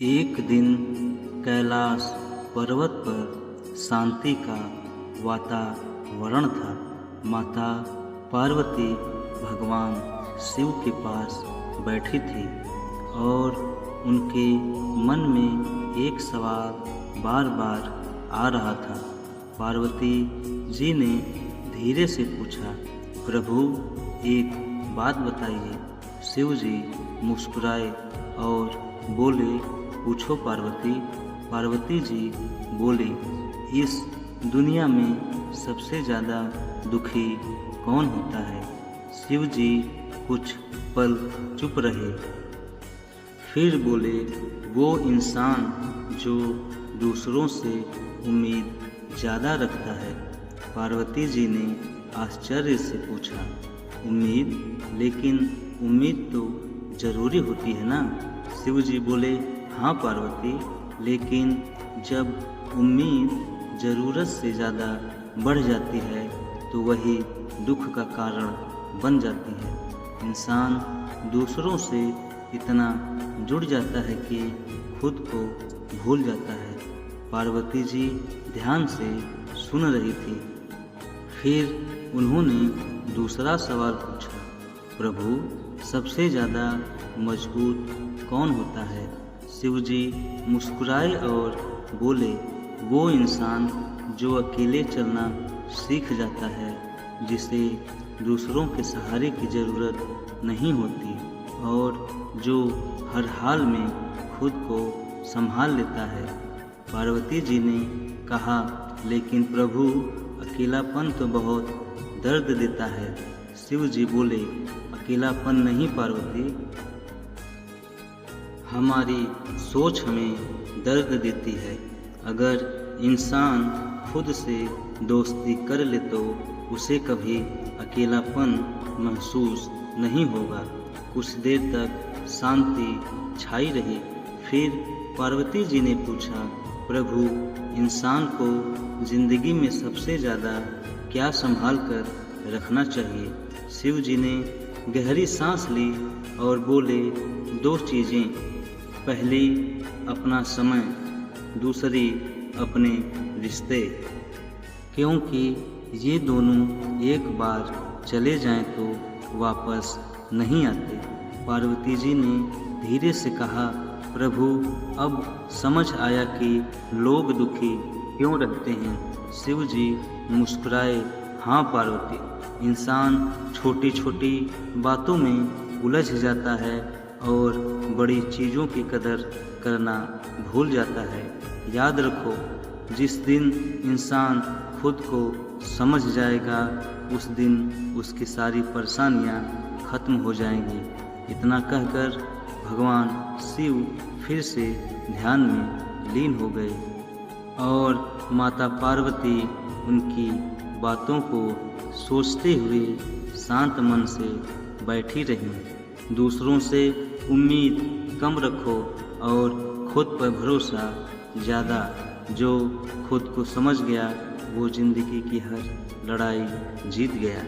एक दिन कैलाश पर्वत पर शांति का वातावरण था। माता पार्वती भगवान शिव के पास बैठी थी और उनके मन में एक सवाल बार बार आ रहा था। पार्वती जी ने धीरे से पूछा, प्रभु एक बात बताइए। शिव जी मुस्कुराए और बोले, पूछो पार्वती। पार्वती जी बोली, इस दुनिया में सबसे ज़्यादा दुखी कौन होता है? शिव जी कुछ पल चुप रहे, फिर बोले, वो इंसान जो दूसरों से उम्मीद ज़्यादा रखता है। पार्वती जी ने आश्चर्य से पूछा, उम्मीद? लेकिन उम्मीद तो ज़रूरी होती है ना? शिव जी बोले, हाँ पार्वती, लेकिन जब उम्मीद ज़रूरत से ज़्यादा बढ़ जाती है तो वही दुख का कारण बन जाती है। इंसान दूसरों से इतना जुड़ जाता है कि खुद को भूल जाता है। पार्वती जी ध्यान से सुन रही थी। फिर उन्होंने दूसरा सवाल पूछा, प्रभु सबसे ज़्यादा मजबूत कौन होता है? शिव जी मुस्कुराए और बोले, वो इंसान जो अकेले चलना सीख जाता है, जिसे दूसरों के सहारे की ज़रूरत नहीं होती और जो हर हाल में खुद को संभाल लेता है। पार्वती जी ने कहा, लेकिन प्रभु अकेलापन तो बहुत दर्द देता है। शिव जी बोले, अकेलापन नहीं पार्वती, हमारी सोच हमें दर्द देती है। अगर इंसान खुद से दोस्ती कर ले तो उसे कभी अकेलापन महसूस नहीं होगा। कुछ देर तक शांति छाई रही। फिर पार्वती जी ने पूछा, प्रभु इंसान को जिंदगी में सबसे ज़्यादा क्या संभाल कर रखना चाहिए? शिव जी ने गहरी सांस ली और बोले, दो चीज़ें, पहली अपना समय, दूसरी अपने रिश्ते, क्योंकि ये दोनों एक बार चले जाएं तो वापस नहीं आते। पार्वती जी ने धीरे से कहा, प्रभु अब समझ आया कि लोग दुखी क्यों रहते हैं। शिव जी मुस्कुराए, हाँ पार्वती, इंसान छोटी छोटी बातों में उलझ जाता है और बड़ी चीज़ों की कदर करना भूल जाता है। याद रखो, जिस दिन इंसान खुद को समझ जाएगा उस दिन उसकी सारी परेशानियां खत्म हो जाएंगी। इतना कहकर भगवान शिव फिर से ध्यान में लीन हो गए और माता पार्वती उनकी बातों को सोचते हुए शांत मन से बैठी रहीं। दूसरों से उम्मीद कम रखो और खुद पर भरोसा ज़्यादा। जो खुद को समझ गया वो ज़िंदगी की हर लड़ाई जीत गया।